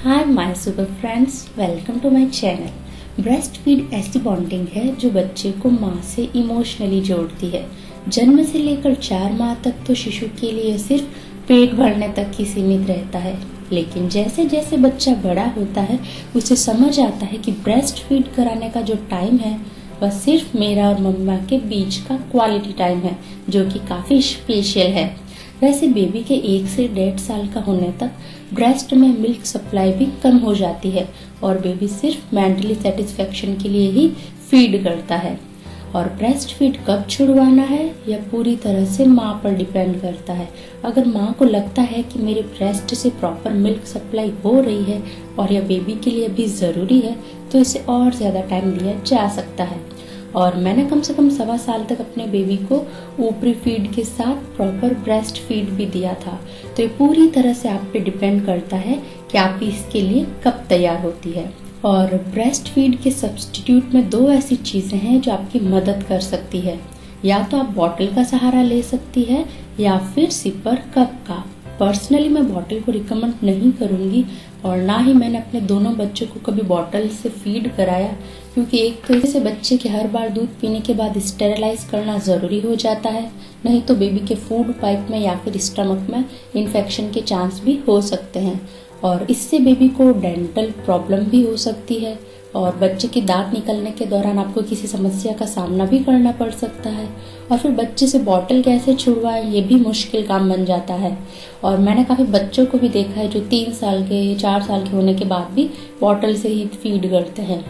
Hi my super friends, welcome to my channel. Breast feed ऐसी bonding है जो बच्चे को माँ से इमोशनली जोड़ती है। जन्म से लेकर 4 माह तक तो शिशु के लिए सिर्फ पेट भरने तक ही सीमित रहता है, लेकिन जैसे जैसे बच्चा बड़ा होता है उसे समझ आता है कि ब्रेस्ट फीड कराने का जो टाइम है वह सिर्फ मेरा और मम्मा के बीच का क्वालिटी टाइम है, जो कि काफी स्पेशल है। वैसे बेबी के 1 से 1.5 साल का होने तक ब्रेस्ट में मिल्क सप्लाई भी कम हो जाती है और बेबी सिर्फ मेंटली सेटिस्फेक्शन के लिए ही फीड करता है। और ब्रेस्ट फीड कब छुड़वाना है यह पूरी तरह से माँ पर डिपेंड करता है। अगर माँ को लगता है कि मेरे ब्रेस्ट से प्रॉपर मिल्क सप्लाई हो रही है और यह बेबी के लिए भी ज़रूरी है तो इसे और ज़्यादा टाइम दिया जा सकता है। और मैंने कम से कम 1.25 साल तक अपने बेबी को ऊपरी फीड के साथ प्रॉपर ब्रेस्ट फीड भी दिया था। तो ये पूरी तरह से आप पे डिपेंड करता है कि आप इसके लिए कब तैयार होती है। और ब्रेस्ट फीड के सब्स्टिट्यूट में 2 ऐसी चीज़ें हैं जो आपकी मदद कर सकती है। या तो आप बॉटल का सहारा ले सकती है या फिर सिपर कप का। पर्सनली मैं बॉटल को रिकमेंड नहीं करूंगी और ना ही मैंने अपने दोनों बच्चों को कभी बॉटल से फीड कराया, क्योंकि एक तो इसे बच्चे के हर बार दूध पीने के बाद स्टेरिलाइज करना ज़रूरी हो जाता है, नहीं तो बेबी के फूड पाइप में या फिर स्टमक में इन्फेक्शन के चांस भी हो सकते हैं। और इससे बेबी को डेंटल प्रॉब्लम भी हो सकती है और बच्चे के दांत निकलने के दौरान आपको किसी समस्या का सामना भी करना पड़ सकता है। और फिर बच्चे से बॉटल कैसे छुड़वाएं ये भी मुश्किल काम बन जाता है। और मैंने काफ़ी बच्चों को भी देखा है जो 3 साल के 4 साल के होने के बाद भी बॉटल से ही फीड करते हैं।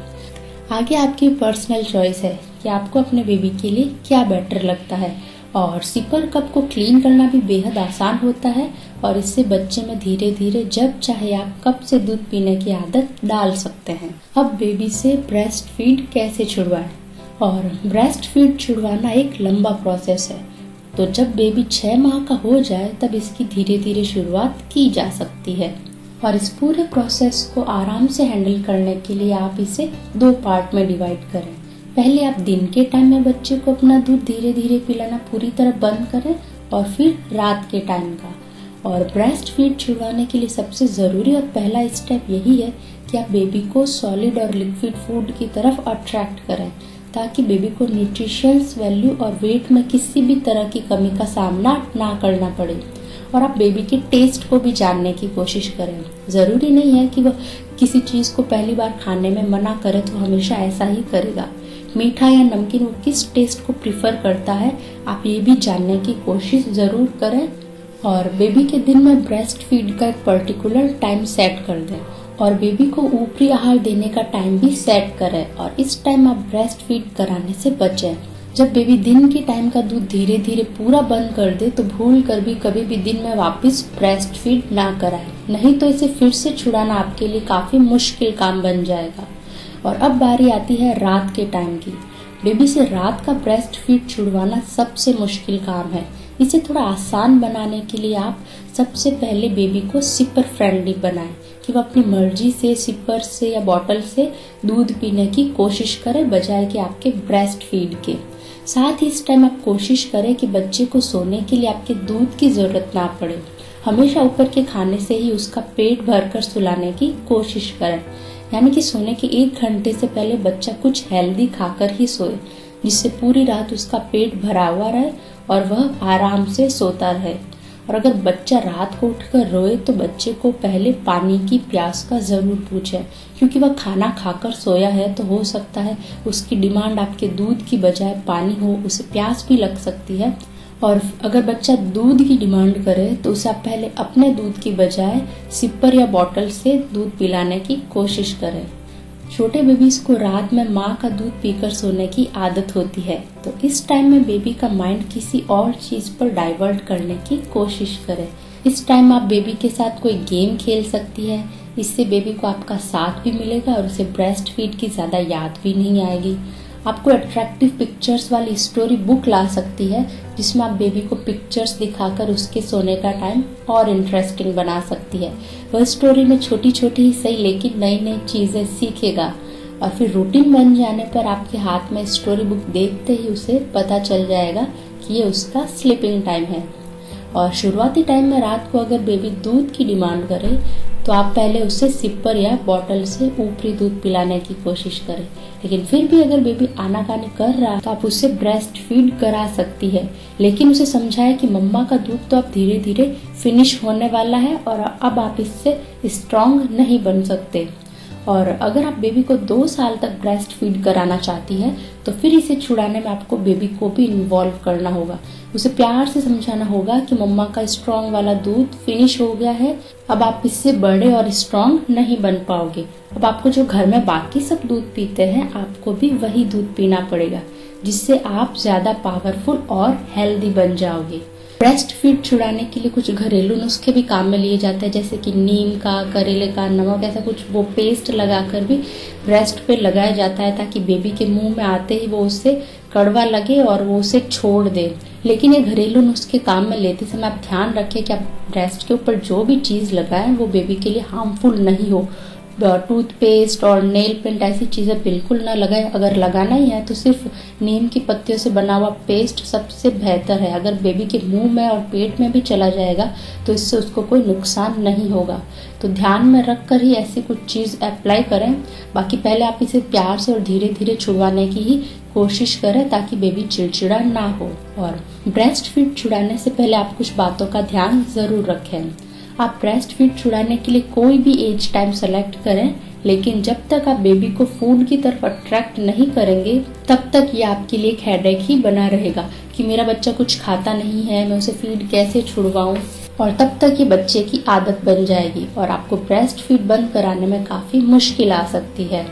आगे आपकी पर्सनल चॉइस है कि आपको अपने बेबी के लिए क्या बेटर लगता है। और सिपर कप को क्लीन करना भी बेहद आसान होता है और इससे बच्चे में धीरे धीरे जब चाहे आप कप से दूध पीने की आदत डाल सकते हैं। अब बेबी से ब्रेस्ट फीड कैसे छुड़वाएं? और ब्रेस्ट फीड छुड़वाना एक लंबा प्रोसेस है, तो जब बेबी 6 माह का हो जाए तब इसकी धीरे धीरे शुरुआत की जा सकती है। और इस पूरे प्रोसेस को आराम से हैंडल करने के लिए आप इसे 2 पार्ट में डिवाइड करें। पहले आप दिन के टाइम में बच्चे को अपना दूध धीरे धीरे पिलाना पूरी तरह बंद करें और फिर रात के टाइम का। और ब्रेस्ट फीड छुड़वाने के लिए सबसे ज़रूरी और पहला स्टेप यही है कि आप बेबी को सॉलिड और लिक्विड फूड की तरफ अट्रैक्ट करें, ताकि बेबी को न्यूट्रिशंस वैल्यू और वेट में किसी भी तरह की कमी का सामना ना करना पड़े। और आप बेबी के टेस्ट को भी जानने की कोशिश करें। ज़रूरी नहीं है कि वह किसी चीज़ को पहली बार खाने में मना करे तो हमेशा ऐसा ही करेगा। मीठा या नमकीन वो किस टेस्ट को प्रिफर करता है आप ये भी जानने की कोशिश ज़रूर करें। और बेबी के दिन में ब्रेस्ट फीड का एक पर्टिकुलर टाइम सेट कर दें और बेबी को ऊपरी आहार देने का टाइम भी सेट करें और इस टाइम आप ब्रेस्ट फीड कराने से बचें। जब बेबी दिन के टाइम का दूध धीरे धीरे पूरा बंद कर दे तो भूल कर भी कभी भी दिन में वापस ब्रेस्ट फीड ना कराएं, नहीं तो इसे फिर से छुड़ाना आपके लिए काफी मुश्किल काम बन जाएगा। और अब बारी आती है रात के टाइम की। बेबी से रात का ब्रेस्ट फीड छुड़वाना सबसे मुश्किल काम है। इसे थोड़ा आसान बनाने के लिए आप सबसे पहले बेबी को सिपर फ्रेंडली बनाएं कि वो अपनी मर्जी से सिपर से या बॉटल से दूध पीने की कोशिश करे बजाय कि आपके ब्रेस्ट फीड के। साथ ही इस टाइम आप कोशिश करें कि बच्चे को सोने के लिए आपके दूध की जरूरत ना पड़े। हमेशा ऊपर के खाने से ही उसका पेट भरकर सुलाने की कोशिश करें, यानी कि सोने के 1 घंटे से पहले बच्चा कुछ हेल्दी खाकर ही सोए, जिससे पूरी रात उसका पेट भरा हुआ रहे और वह आराम से सोता रहे। और अगर बच्चा रात को उठकर रोए तो बच्चे को पहले पानी की प्यास का जरूर पूछें, क्योंकि वह खाना खाकर सोया है तो हो सकता है उसकी डिमांड आपके दूध की बजाय पानी हो, उसे प्यास भी लग सकती है। और अगर बच्चा दूध की डिमांड करे तो उसे आप पहले अपने दूध की बजाय सिपर या बॉटल से दूध पिलाने की कोशिश करें। छोटे बेबीज को रात में माँ का दूध पीकर सोने की आदत होती है, तो इस टाइम में बेबी का माइंड किसी और चीज पर डाइवर्ट करने की कोशिश करें। इस टाइम आप बेबी के साथ कोई गेम खेल सकती है, इससे बेबी को आपका साथ भी मिलेगा और उसे ब्रेस्ट फीड की ज्यादा याद भी नहीं आएगी। आपको अट्रैक्टिव पिक्चर्स वाली स्टोरी बुक ला सकती है, जिसमें आप बेबी को पिक्चर्स दिखाकर उसके सोने का टाइम और इंटरेस्टिंग बना सकती है। वह स्टोरी में छोटी छोटी ही सही लेकिन नई नई चीजें सीखेगा और फिर रूटीन बन जाने पर आपके हाथ में स्टोरी बुक देखते ही उसे पता चल जाएगा कि ये उसका स्लीपिंग टाइम है। और शुरुआती टाइम में रात को अगर बेबी दूध की डिमांड करे तो आप पहले उसे सिपर या बॉटल से ऊपरी दूध पिलाने की कोशिश करें। लेकिन फिर भी अगर बेबी आनाकानी कर रहा है तो आप उसे ब्रेस्ट फीड करा सकती है, लेकिन उसे समझाएं कि मम्मा का दूध तो अब धीरे धीरे फिनिश होने वाला है और अब आप इससे स्ट्रॉन्ग नहीं बन सकते। और अगर आप बेबी को 2 साल तक ब्रेस्ट फीड कराना चाहती है तो फिर इसे छुड़ाने में आपको बेबी को भी इन्वॉल्व करना होगा। उसे प्यार से समझाना होगा कि मम्मा का स्ट्रॉन्ग वाला दूध फिनिश हो गया है, अब आप इससे बड़े और स्ट्रॉन्ग नहीं बन पाओगे। अब आपको जो घर में बाकी सब दूध पीते हैं आपको भी वही दूध पीना पड़ेगा, जिससे आप ज्यादा पावरफुल और हेल्दी बन जाओगे। ब्रेस्ट फीड छुड़ाने के लिए कुछ घरेलू नुस्खे भी काम में लिए जाते हैं, जैसे कि नीम का, करेले का, नमक, ऐसा कुछ वो पेस्ट लगाकर भी ब्रेस्ट पे लगाया जाता है ताकि बेबी के मुंह में आते ही वो उससे कड़वा लगे और वो उसे छोड़ दे। लेकिन ये घरेलू नुस्खे काम में लेते समय आप ध्यान रखें कि आप ब्रेस्ट के ऊपर जो भी चीज लगाएं वो बेबी के लिए हार्मफुल नहीं हो। टूथपेस्ट और नेल पेंट ऐसी चीजें बिल्कुल ना लगाएं। अगर लगाना ही है तो सिर्फ नीम की पत्तियों से बना हुआ पेस्ट सबसे बेहतर है। अगर बेबी के मुंह में और पेट में भी चला जाएगा तो इससे उसको कोई नुकसान नहीं होगा। तो ध्यान में रख कर ही ऐसी कुछ चीज अप्लाई करें। बाकी पहले आप इसे प्यार से और धीरे धीरे छुड़वाने की ही कोशिश करें ताकि बेबी चिड़चिड़ा ना हो। और ब्रेस्ट फीड छुड़ाने से पहले आप कुछ बातों का ध्यान जरूर रखें। आप ब्रेस्ट फीड छुड़ाने के लिए कोई भी एज टाइम सेलेक्ट करें, लेकिन जब तक आप बेबी को फूड की तरफ अट्रैक्ट नहीं करेंगे तब तक ये आपके लिए एक हेडेक ही बना रहेगा कि मेरा बच्चा कुछ खाता नहीं है, मैं उसे फीड कैसे छुड़वाऊं, और तब तक ये बच्चे की आदत बन जाएगी और आपको ब्रेस्ट फीड बंद कराने में काफी मुश्किल आ सकती है।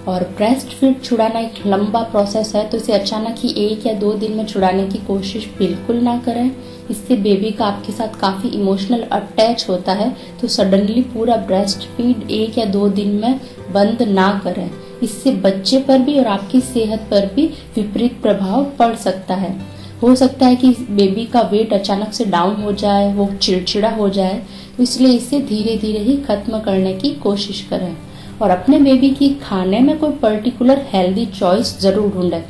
और ब्रेस्ट फीड छुड़ाना एक लंबा प्रोसेस है, तो इसे अचानक ही 1 या 2 दिन में छुड़ाने की कोशिश बिल्कुल ना करें। इससे बेबी का आपके साथ काफी इमोशनल अटैच होता है, तो सडनली पूरा ब्रेस्ट फीड 1 या 2 दिन में बंद ना करें। इससे बच्चे पर भी और आपकी सेहत पर भी विपरीत प्रभाव पड़ सकता है। हो सकता है कि बेबी का वेट अचानक से डाउन हो जाए, वो चिड़चिड़ा हो जाए, तो इसलिए इसे धीरे धीरे ही खत्म करने की कोशिश करें। और अपने बेबी की खाने में कोई पर्टिकुलर हेल्दी चॉइस जरूर ढूंढें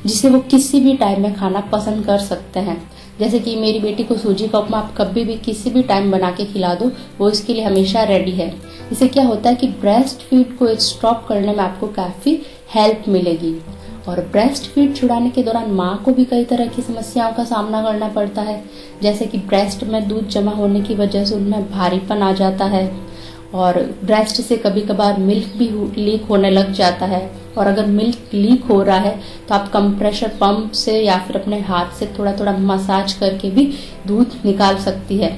जिसे वो किसी भी टाइम में खाना पसंद कर सकते हैं। जैसे कि मेरी बेटी को सूजी का उपमा आप कभी भी किसी भी टाइम बना के खिला दो, वो इसके लिए हमेशा रेडी है। इससे क्या होता है कि ब्रेस्ट फीड को स्टॉप करने में आपको काफी हेल्प मिलेगी। और ब्रेस्ट फीड छुड़ाने के दौरान माँ को भी कई तरह की समस्याओं का सामना करना पड़ता है, जैसे कि ब्रेस्ट में दूध जमा होने की वजह से उनमें भारीपन आ जाता है और ब्रेस्ट से कभी कभार मिल्क भी लीक होने लग जाता है। और अगर मिल्क लीक हो रहा है तो आप कंप्रेशर पंप से या फिर अपने हाथ से थोड़ा थोड़ा मसाज करके भी दूध निकाल सकती है।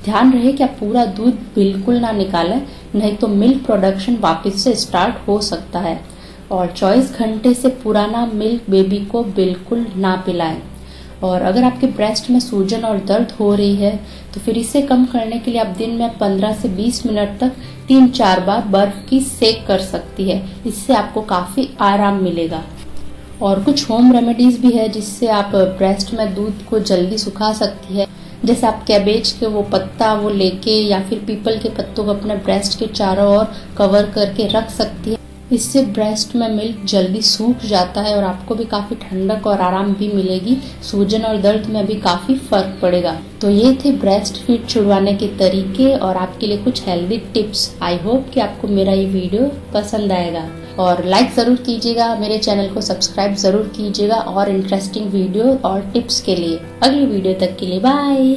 ध्यान रहे कि आप पूरा दूध बिल्कुल ना निकालें, नहीं तो मिल्क प्रोडक्शन वापस से स्टार्ट हो सकता है। और 24 घंटे से पुराना मिल्क बेबी को बिल्कुल ना पिलाएं। और अगर आपके ब्रेस्ट में सूजन और दर्द हो रही है तो फिर इसे कम करने के लिए आप दिन में 15 से 20 मिनट तक 3-4 बार बर्फ की सेक कर सकती है। इससे आपको काफी आराम मिलेगा। और कुछ होम रेमेडीज भी है जिससे आप ब्रेस्ट में दूध को जल्दी सुखा सकती है। जैसे आप कैबेज के वो पत्ता वो लेके या फिर पीपल के पत्तों को अपने ब्रेस्ट के चारों ओर कवर करके रख सकती है। इससे ब्रेस्ट में मिल्क जल्दी सूख जाता है और आपको भी काफी ठंडक और आराम भी मिलेगी। सूजन और दर्द में भी काफी फर्क पड़ेगा। तो ये थे ब्रेस्ट फीड छुड़वाने के तरीके और आपके लिए कुछ हेल्दी टिप्स। आई होप कि आपको मेरा ये वीडियो पसंद आएगा और लाइक जरूर कीजिएगा, मेरे चैनल को सब्सक्राइब जरूर कीजिएगा और इंटरेस्टिंग वीडियो और टिप्स के लिए। अगली वीडियो तक के लिए बाय।